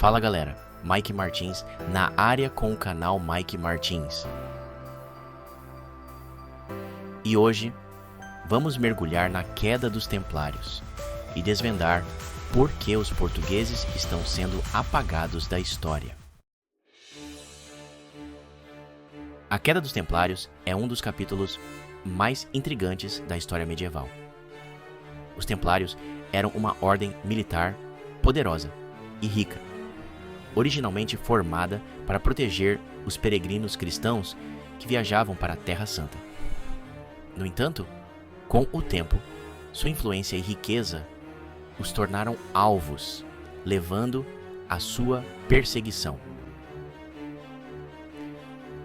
Fala galera, Mike Martins na área com o canal Mike Martins. E hoje vamos mergulhar na queda dos Templários e desvendar por que os portugueses estão sendo apagados da história. A queda dos Templários é um dos capítulos mais intrigantes da história medieval. Os Templários eram uma ordem militar poderosa e rica, originalmente formada para proteger os peregrinos cristãos que viajavam para a Terra Santa. No entanto, com o tempo, sua influência e riqueza os tornaram alvos, levando à sua perseguição.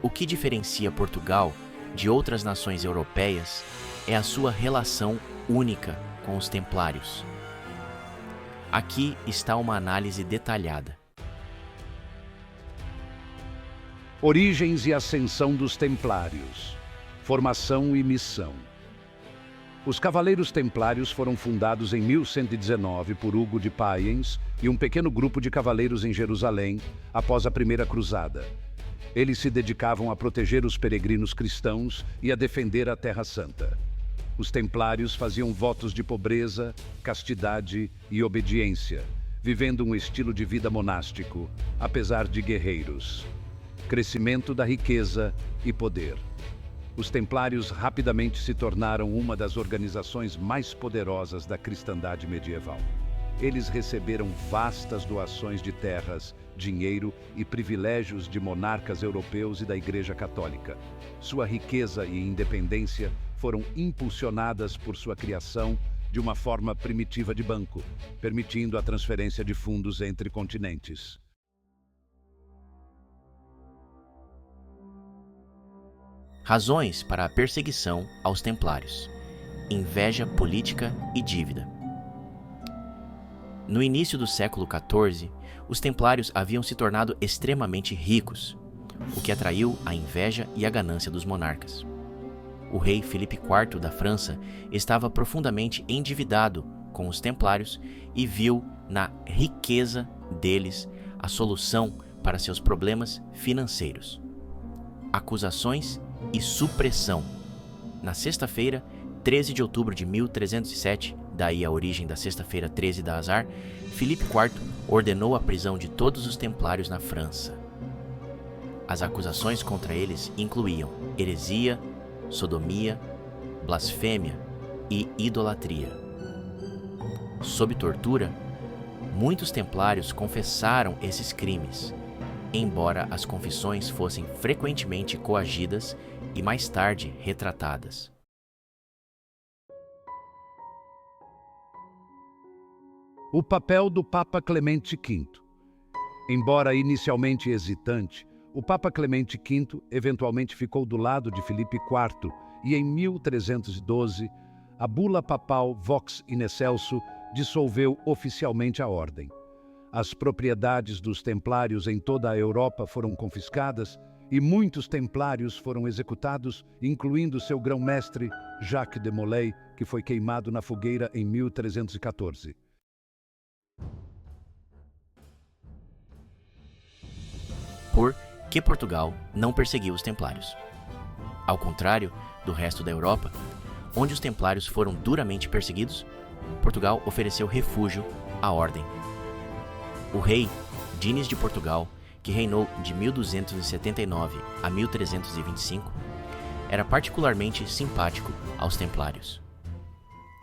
O que diferencia Portugal de outras nações europeias é a sua relação única com os Templários. Aqui está uma análise detalhada. Origens e ascensão dos Templários. Formação e missão. Os Cavaleiros Templários foram fundados em 1119 por Hugo de Payens e um pequeno grupo de cavaleiros em Jerusalém após a Primeira Cruzada. Eles se dedicavam a proteger os peregrinos cristãos e a defender a Terra Santa. Os Templários faziam votos de pobreza, castidade e obediência, vivendo um estilo de vida monástico, apesar de guerreiros. Crescimento da riqueza e poder. Os Templários rapidamente se tornaram uma das organizações mais poderosas da cristandade medieval. Eles receberam vastas doações de terras, dinheiro e privilégios de monarcas europeus e da Igreja Católica. Sua riqueza e independência foram impulsionadas por sua criação de uma forma primitiva de banco, permitindo a transferência de fundos entre continentes. Razões para a perseguição aos Templários: inveja política e dívida. No início do século XIV, os Templários haviam se tornado extremamente ricos, o que atraiu a inveja e a ganância dos monarcas. O rei Filipe IV da França estava profundamente endividado com os Templários e viu na riqueza deles a solução para seus problemas financeiros. Acusações e supressão. Na sexta-feira, 13 de outubro de 1307, daí a origem da sexta-feira 13 da Azar, Filipe IV ordenou a prisão de todos os Templários na França. As acusações contra eles incluíam heresia, sodomia, blasfêmia e idolatria. Sob tortura, muitos Templários confessaram esses crimes, embora as confissões fossem frequentemente coagidas e mais tarde retratadas. O papel do Papa Clemente V. Embora inicialmente hesitante, o Papa Clemente V eventualmente ficou do lado de Filipe IV e em 1312, a bula papal Vox in Excelso dissolveu oficialmente a ordem. As propriedades dos Templários em toda a Europa foram confiscadas e muitos Templários foram executados, incluindo seu grão-mestre Jacques de Molay, que foi queimado na fogueira em 1314. Por que Portugal não perseguiu os Templários? Ao contrário do resto da Europa, onde os Templários foram duramente perseguidos, Portugal ofereceu refúgio à ordem. O rei Dines de Portugal, que reinou de 1279 a 1325, era particularmente simpático aos Templários.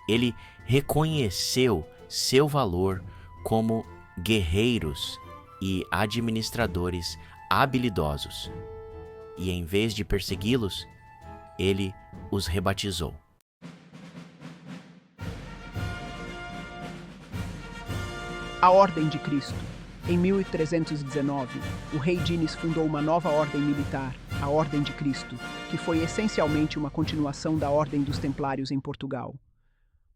Ele reconheceu seu valor como guerreiros e administradores habilidosos, e em vez de persegui-los, ele os rebatizou. A Ordem de Cristo. Em 1319, o rei Dines fundou uma nova ordem militar, a Ordem de Cristo, que foi essencialmente uma continuação da Ordem dos Templários em Portugal.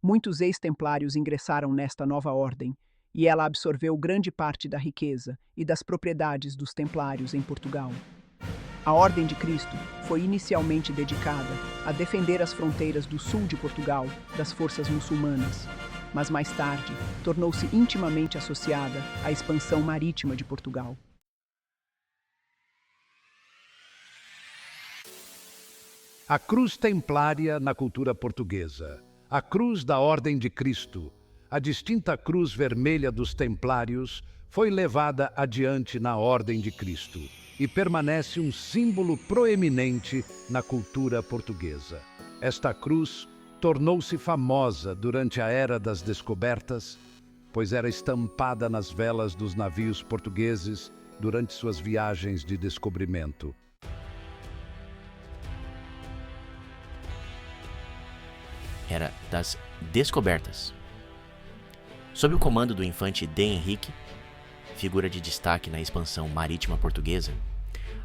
Muitos ex-templários ingressaram nesta nova ordem, e ela absorveu grande parte da riqueza e das propriedades dos Templários em Portugal. A Ordem de Cristo foi inicialmente dedicada a defender as fronteiras do sul de Portugal das forças muçulmanas. mas mais tarde tornou-se intimamente associada à expansão marítima de Portugal. A cruz templária na cultura portuguesa. A cruz da Ordem de Cristo, a distinta cruz vermelha dos templários, foi levada adiante na Ordem de Cristo e permanece um símbolo proeminente na cultura portuguesa. Esta cruz tornou-se famosa durante a Era das Descobertas, pois era estampada nas velas dos navios portugueses durante suas viagens de descobrimento. Era das Descobertas. Sob o comando do infante D. Henrique, figura de destaque na expansão marítima portuguesa,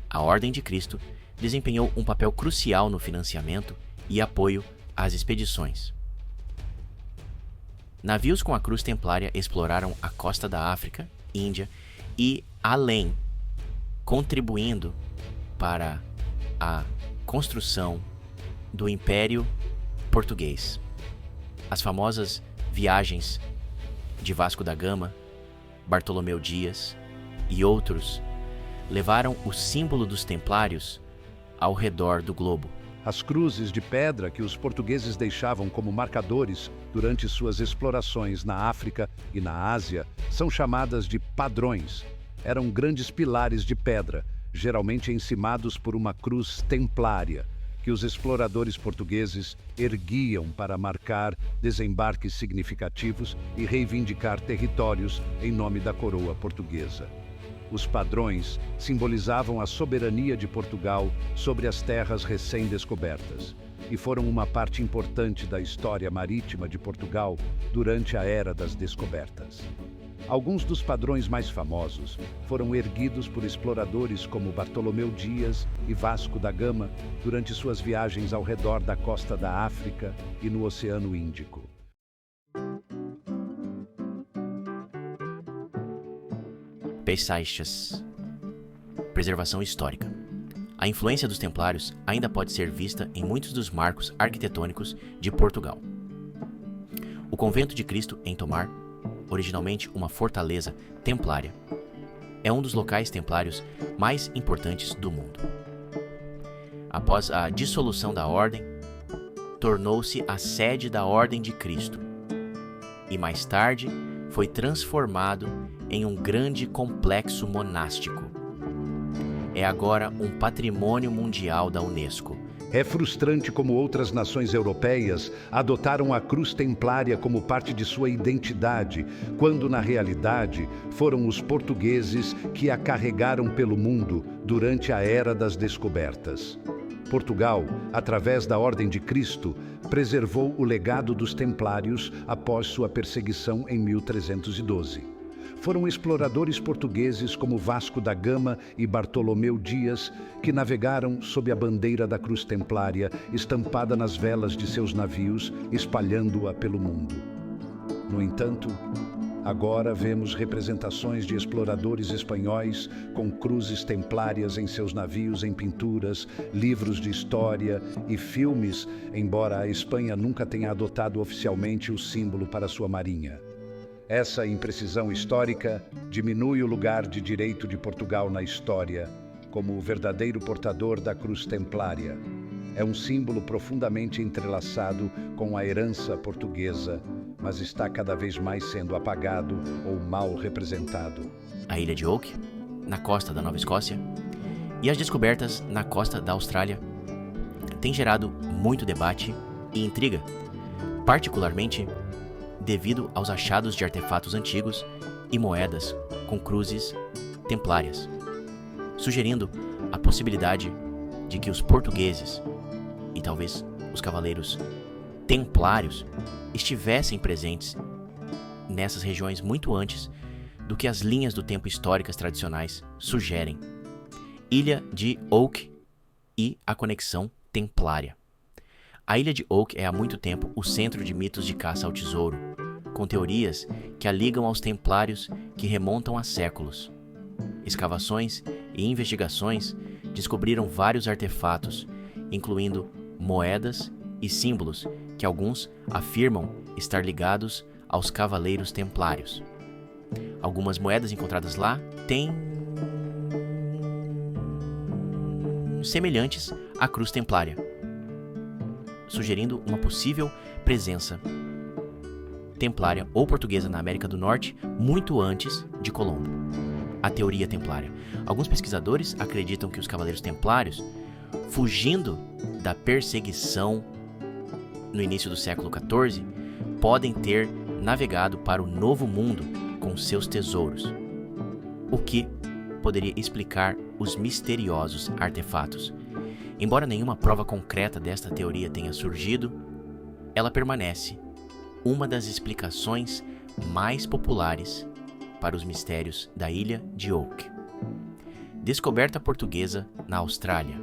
a Ordem de Cristo desempenhou um papel crucial no financiamento e apoio às expedições. Navios com a cruz templária exploraram a costa da África, Índia e além, contribuindo para a construção do Império Português. As famosas viagens de Vasco da Gama, Bartolomeu Dias e outros levaram o símbolo dos templários ao redor do globo. As cruzes de pedra que os portugueses deixavam como marcadores durante suas explorações na África e na Ásia são chamadas de padrões. Eram grandes pilares de pedra, geralmente encimados por uma cruz templária, que os exploradores portugueses erguiam para marcar desembarques significativos e reivindicar territórios em nome da coroa portuguesa. Os padrões simbolizavam a soberania de Portugal sobre as terras recém-descobertas e foram uma parte importante da história marítima de Portugal durante a Era das Descobertas. Alguns dos padrões mais famosos foram erguidos por exploradores como Bartolomeu Dias e Vasco da Gama durante suas viagens ao redor da costa da África e no Oceano Índico. Paisagens. Preservação histórica. A influência dos templários ainda pode ser vista em muitos dos marcos arquitetônicos de Portugal. O Convento de Cristo em Tomar, originalmente uma fortaleza templária, é um dos locais templários mais importantes do mundo. Após a dissolução da ordem, tornou-se a sede da Ordem de Cristo e mais tarde foi transformado em um grande complexo monástico. É agora um patrimônio mundial da Unesco. É frustrante como outras nações europeias adotaram a cruz templária como parte de sua identidade, quando na realidade foram os portugueses que a carregaram pelo mundo durante a Era das Descobertas. Portugal, através da Ordem de Cristo, preservou o legado dos templários após sua perseguição em 1312. Foram exploradores portugueses como Vasco da Gama e Bartolomeu Dias que navegaram sob a bandeira da cruz templária estampada nas velas de seus navios, espalhando-a pelo mundo. No entanto, agora vemos representações de exploradores espanhóis com cruzes templárias em seus navios em pinturas, livros de história e filmes, embora a Espanha nunca tenha adotado oficialmente o símbolo para sua marinha. Essa imprecisão histórica diminui o lugar de direito de Portugal na história, como o verdadeiro portador da cruz templária. É um símbolo profundamente entrelaçado com a herança portuguesa, mas está cada vez mais sendo apagado ou mal representado. A ilha de Oak, na costa da Nova Escócia, e as descobertas na costa da Austrália têm gerado muito debate e intriga, particularmente devido aos achados de artefatos antigos e moedas com cruzes templárias, sugerindo a possibilidade de que os portugueses e talvez os cavaleiros templários estivessem presentes nessas regiões muito antes do que as linhas do tempo históricas tradicionais sugerem. Ilha de Oak e a conexão templária. A ilha de Oak é há muito tempo o centro de mitos de caça ao tesouro, com teorias que a ligam aos templários que remontam a séculos. Escavações e investigações descobriram vários artefatos, incluindo moedas e símbolos que alguns afirmam estar ligados aos Cavaleiros Templários. Algumas moedas encontradas lá têm semelhantes à cruz templária, sugerindo uma possível presença templária ou portuguesa na América do Norte muito antes de Colombo. A teoria templária. Alguns pesquisadores acreditam que os Cavaleiros Templários, fugindo da perseguição no início do século XIV, podem ter navegado para o Novo Mundo com seus tesouros, o que poderia explicar os misteriosos artefatos. Embora nenhuma prova concreta desta teoria tenha surgido, ela permanece uma das explicações mais populares para os mistérios da ilha de Oak. Descoberta portuguesa na Austrália.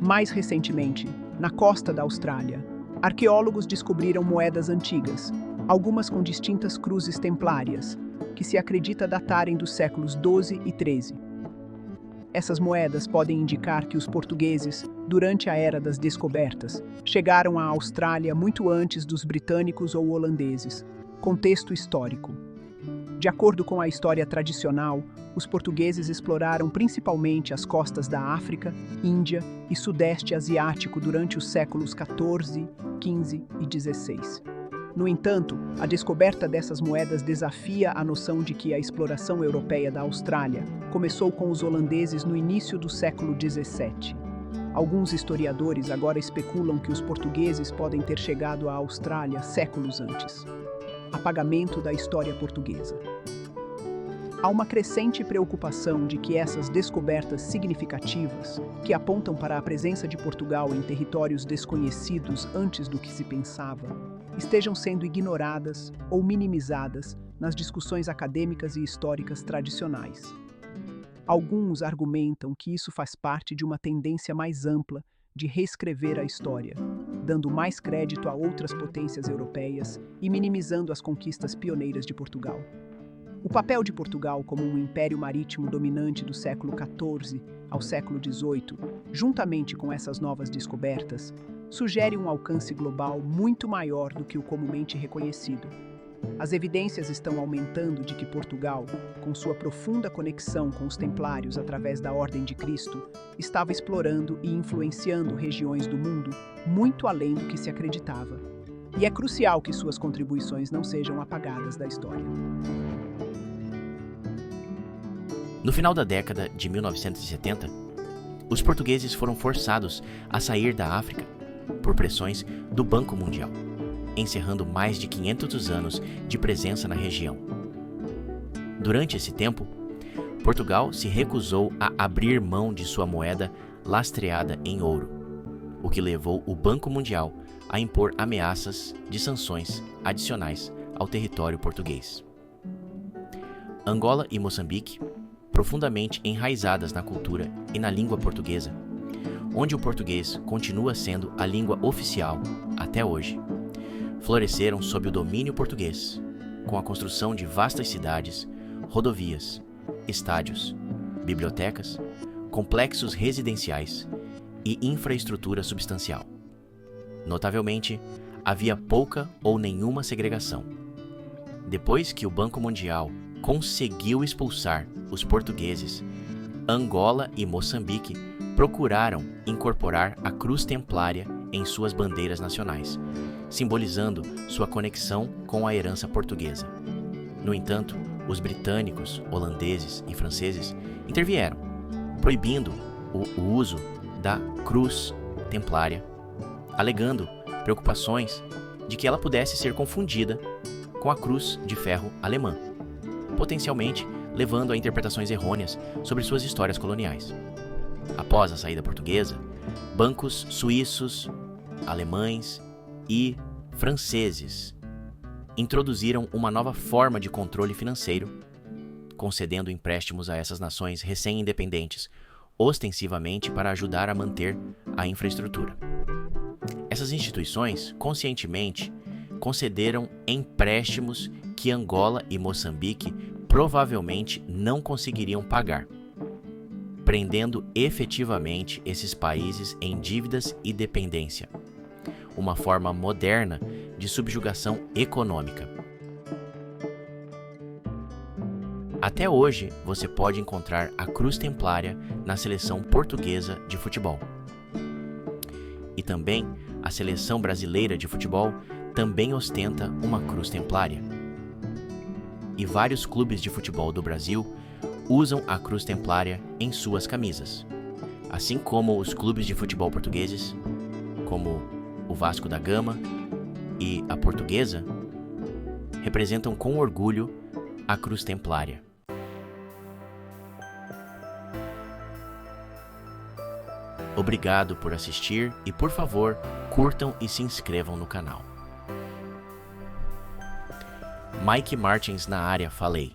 Mais recentemente, na costa da Austrália, arqueólogos descobriram moedas antigas, algumas com distintas cruzes templárias, que se acredita datarem dos séculos XII e XIII. Essas moedas podem indicar que os portugueses, durante a Era das Descobertas, chegaram à Austrália muito antes dos britânicos ou holandeses. Contexto histórico. De acordo com a história tradicional, os portugueses exploraram principalmente as costas da África, Índia e Sudeste Asiático durante os séculos XIV, XV e XVI. No entanto, a descoberta dessas moedas desafia a noção de que a exploração europeia da Austrália começou com os holandeses no início do século XVII. Alguns historiadores agora especulam que os portugueses podem ter chegado à Austrália séculos antes. Apagamento da história portuguesa. Há uma crescente preocupação de que essas descobertas significativas, que apontam para a presença de Portugal em territórios desconhecidos antes do que se pensava, estejam sendo ignoradas ou minimizadas nas discussões acadêmicas e históricas tradicionais. Alguns argumentam que isso faz parte de uma tendência mais ampla de reescrever a história, dando mais crédito a outras potências europeias e minimizando as conquistas pioneiras de Portugal. O papel de Portugal como um império marítimo dominante do século XIV ao século XVIII, juntamente com essas novas descobertas, sugere um alcance global muito maior do que o comumente reconhecido. As evidências estão aumentando de que Portugal, com sua profunda conexão com os Templários através da Ordem de Cristo, estava explorando e influenciando regiões do mundo muito além do que se acreditava. E é crucial que suas contribuições não sejam apagadas da história. No final da década de 1970, os portugueses foram forçados a sair da África por pressões do Banco Mundial, encerrando mais de 500 anos de presença na região. Durante esse tempo, Portugal se recusou a abrir mão de sua moeda lastreada em ouro, o que levou o Banco Mundial a impor ameaças de sanções adicionais ao território português. Angola e Moçambique, profundamente enraizadas na cultura e na língua portuguesa, onde o português continua sendo a língua oficial até hoje, floresceram sob o domínio português, com a construção de vastas cidades, rodovias, estádios, bibliotecas, complexos residenciais e infraestrutura substancial. Notavelmente, havia pouca ou nenhuma segregação. Depois que o Banco Mundial conseguiu expulsar os portugueses, Angola e Moçambique procuraram incorporar a cruz templária em suas bandeiras nacionais, simbolizando sua conexão com a herança portuguesa. No entanto, os britânicos, holandeses e franceses intervieram, proibindo o uso da cruz templária, alegando preocupações de que ela pudesse ser confundida com a cruz de ferro alemã, potencialmente levando a interpretações errôneas sobre suas histórias coloniais. Após a saída portuguesa, bancos suíços, alemães e franceses introduziram uma nova forma de controle financeiro, concedendo empréstimos a essas nações recém-independentes, ostensivamente para ajudar a manter a infraestrutura. Essas instituições, conscientemente, concederam empréstimos que Angola e Moçambique provavelmente não conseguiriam pagar, prendendo efetivamente esses países em dívidas e dependência, uma forma moderna de subjugação econômica. Até hoje, você pode encontrar a Cruz Templária na seleção portuguesa de futebol. E também a seleção brasileira de futebol também ostenta uma Cruz Templária. E vários clubes de futebol do Brasil usam a Cruz Templária em suas camisas, assim como os clubes de futebol portugueses, como o Vasco da Gama e a Portuguesa, representam com orgulho a Cruz Templária. Obrigado por assistir e, por favor, curtam e se inscrevam no canal. Mike Martins na área, falei.